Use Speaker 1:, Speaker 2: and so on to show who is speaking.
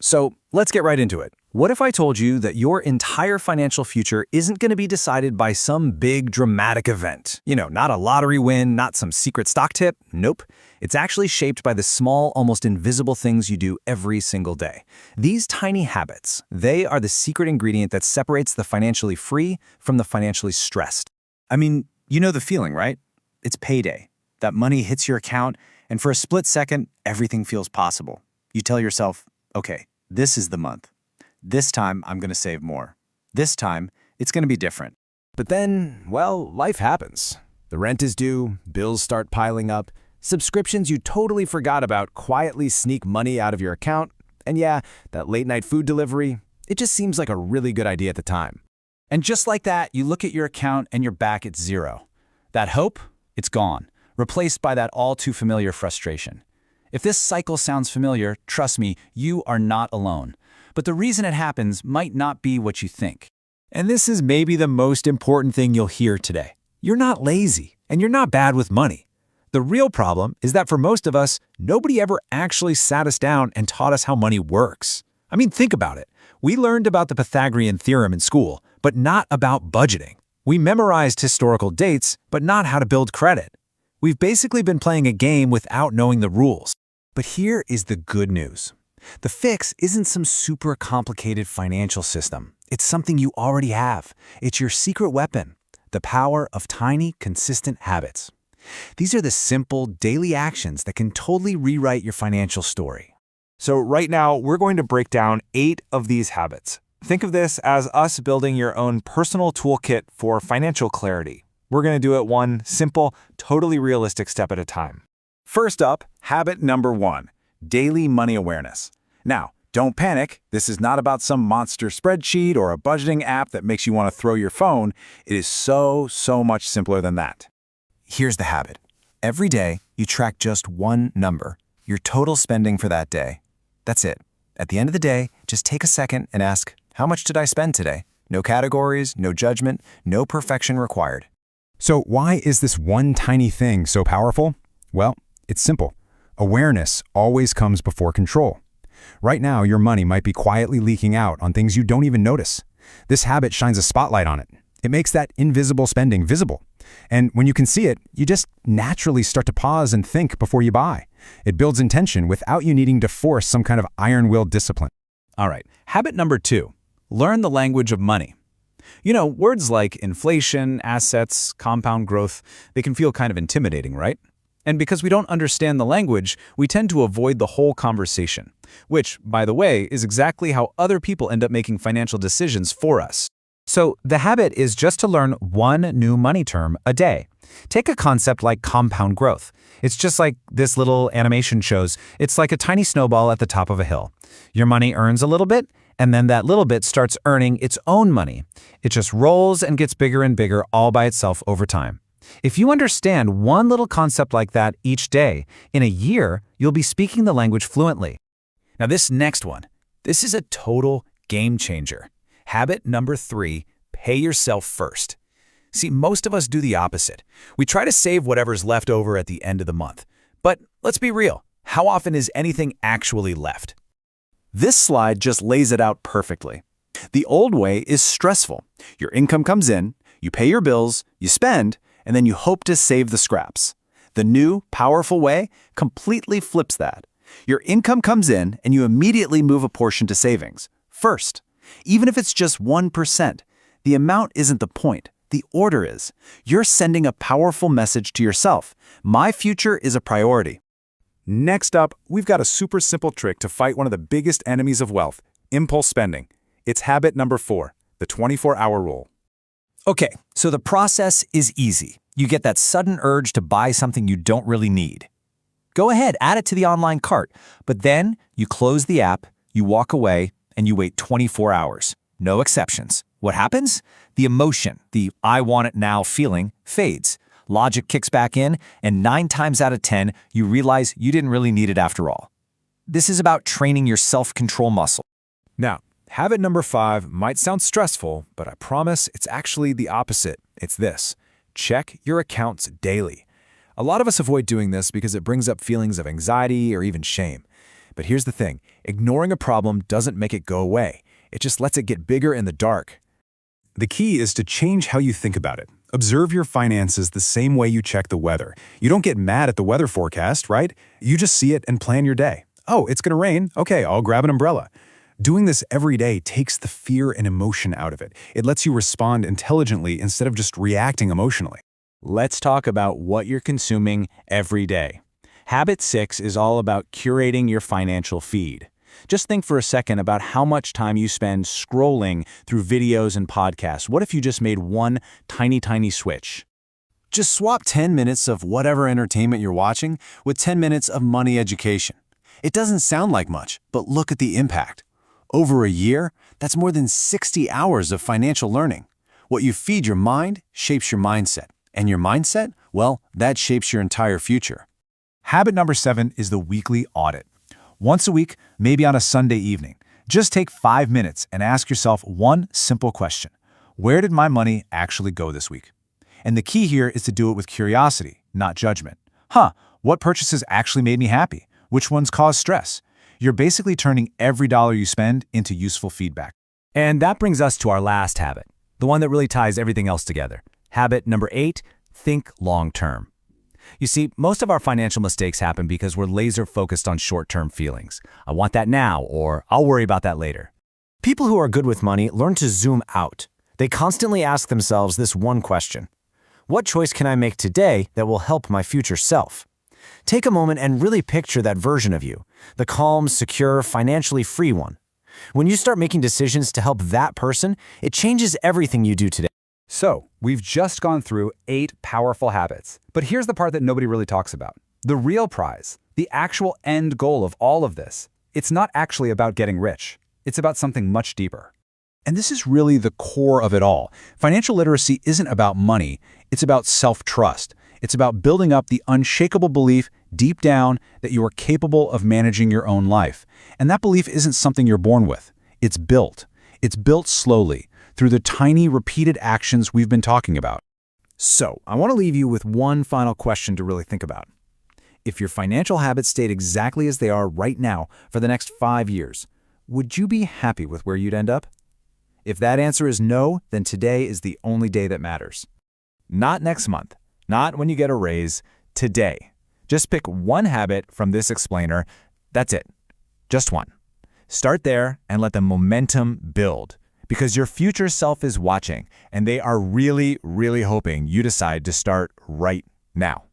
Speaker 1: So let's get right into it. What if I told you that your entire financial future isn't going to be decided by some big dramatic event? Not a lottery win, not some secret stock tip. Nope. It's actually shaped by the small, almost invisible things you do every single day. These tiny habits, they are the secret ingredient that separates the financially free from the financially stressed. I mean, you know the feeling, right? It's payday. That money hits your account, and for a split second, everything feels possible. You tell yourself, okay, this is the month. This time, I'm going to save more. This time, it's going to be different.
Speaker 2: But then, well, life happens. The rent is due, bills start piling up, subscriptions you totally forgot about quietly sneak money out of your account, and yeah, that late-night food delivery, it just seems like a really good idea at the time.
Speaker 1: And just like that, you look at your account and you're back at zero. That hope, it's gone, replaced by that all-too-familiar frustration. If this cycle sounds familiar, trust me, you are not alone. But the reason it happens might not be what you think.
Speaker 2: And this is maybe the most important thing you'll hear today. You're not lazy, and you're not bad with money. The real problem is that for most of us, nobody ever actually sat us down and taught us how money works. I mean, think about it. We learned about the Pythagorean theorem in school, but not about budgeting. We memorized historical dates, but not how to build credit. We've basically been playing a game without knowing the rules. But here is the good news. The fix isn't some super complicated financial system. It's something you already have. It's your secret weapon, the power of tiny, consistent habits. These are the simple, daily actions that can totally rewrite your financial story.
Speaker 3: So right now, we're going to break down 8 of these habits. Think of this as us building your own personal toolkit for financial clarity. We're going to do it one simple, totally realistic step at a time.
Speaker 1: First up, habit number 1, daily money awareness. Now, don't panic. This is not about some monster spreadsheet or a budgeting app that makes you want to throw your phone. It is so much simpler than that. Here's the habit. Every day, you track just one number, your total spending for that day. That's it. At the end of the day, just take a second and ask, how much did I spend today? No categories, no judgment, no perfection required.
Speaker 2: So why is this one tiny thing so powerful? Well, it's simple. Awareness always comes before control. Right now, your money might be quietly leaking out on things you don't even notice. This habit shines a spotlight on it. It makes that invisible spending visible. And when you can see it, you just naturally start to pause and think before you buy. It builds intention without you needing to force some kind of iron-willed discipline.
Speaker 1: All right, habit number 2, learn the language of money. Words like inflation, assets, compound growth, they can feel kind of intimidating, right? And because we don't understand the language, we tend to avoid the whole conversation, which, by the way, is exactly how other people end up making financial decisions for us. So the habit is just to learn one new money term a day. Take a concept like compound growth. It's just like this little animation shows. It's like a tiny snowball at the top of a hill. Your money earns a little bit, and then that little bit starts earning its own money. It just rolls and gets bigger and bigger all by itself over time. If you understand one little concept like that each day, in a year, you'll be speaking the language fluently. Now this next one, this is a total game changer. Habit number 3, pay yourself first. See, most of us do the opposite. We try to save whatever's left over at the end of the month. But let's be real, how often is anything actually left? This slide just lays it out perfectly. The old way is stressful. Your income comes in, you pay your bills, you spend, and then you hope to save the scraps. The new, powerful way completely flips that. Your income comes in and you immediately move a portion to savings. First, even if it's just 1%, the amount isn't the point. The order is. You're sending a powerful message to yourself. My future is a priority.
Speaker 3: Next up, we've got a super simple trick to fight one of the biggest enemies of wealth, impulse spending. It's habit number 4, the 24-hour rule.
Speaker 1: Okay, so the process is easy. You get that sudden urge to buy something you don't really need. Go ahead, add it to the online cart, but then you close the app, you walk away, and you wait 24 hours. No exceptions. What happens? The emotion, the I want it now feeling, fades. Logic kicks back in, and 9 times out of 10, you realize you didn't really need it after all. This is about training your self-control muscle.
Speaker 3: Now, habit number 5 might sound stressful, but I promise it's actually the opposite. It's this. Check your accounts daily. A lot of us avoid doing this because it brings up feelings of anxiety or even shame.
Speaker 2: But here's the thing, ignoring a problem doesn't make it go away. It just lets it get bigger in the dark.
Speaker 1: The key is to change how you think about it. Observe your finances the same way you check the weather. You don't get mad at the weather forecast, right? You just see it and plan your day. Oh, it's going to rain. Okay, I'll grab an umbrella. Doing this every day takes the fear and emotion out of it. It lets you respond intelligently instead of just reacting emotionally.
Speaker 2: Let's talk about what you're consuming every day. Habit 6 is all about curating your financial feed. Just think for a second about how much time you spend scrolling through videos and podcasts. What if you just made one tiny switch? Just swap 10 minutes of whatever entertainment you're watching with 10 minutes of money education. It doesn't sound like much, but look at the impact. Over a year, that's more than 60 hours of financial learning. What you feed your mind shapes your mindset. And your mindset, well, that shapes your entire future.
Speaker 1: Habit number 7 is the weekly audit. Once a week, maybe on a Sunday evening, just take 5 minutes and ask yourself one simple question. Where did my money actually go this week? And the key here is to do it with curiosity, not judgment. What purchases actually made me happy? Which ones caused stress? You're basically turning every dollar you spend into useful feedback.
Speaker 2: And that brings us to our last habit, the one that really ties everything else together. Habit number 8, think long-term. You see, most of our financial mistakes happen because we're laser-focused on short-term feelings. I want that now, or I'll worry about that later. People who are good with money learn to zoom out. They constantly ask themselves this one question: what choice can I make today that will help my future self? Take a moment and really picture that version of you, the calm, secure, financially free one. When you start making decisions to help that person, it changes everything you do today.
Speaker 1: So, we've just gone through 8 powerful habits. But here's the part that nobody really talks about. The real prize, the actual end goal of all of this. It's not actually about getting rich. It's about something much deeper. And this is really the core of it all. Financial literacy isn't about money. It's about self-trust. It's about building up the unshakable belief deep down that you are capable of managing your own life. And that belief isn't something you're born with. It's built. It's built slowly, through the tiny, repeated actions we've been talking about.
Speaker 2: So, I want to leave you with one final question to really think about. If your financial habits stayed exactly as they are right now for the next 5 years, would you be happy with where you'd end up? If that answer is no, then today is the only day that matters. Not next month, not when you get a raise, today. Just pick one habit from this explainer. That's it. Just one. Start there and let the momentum build. Because your future self is watching, and they are really hoping you decide to start right now.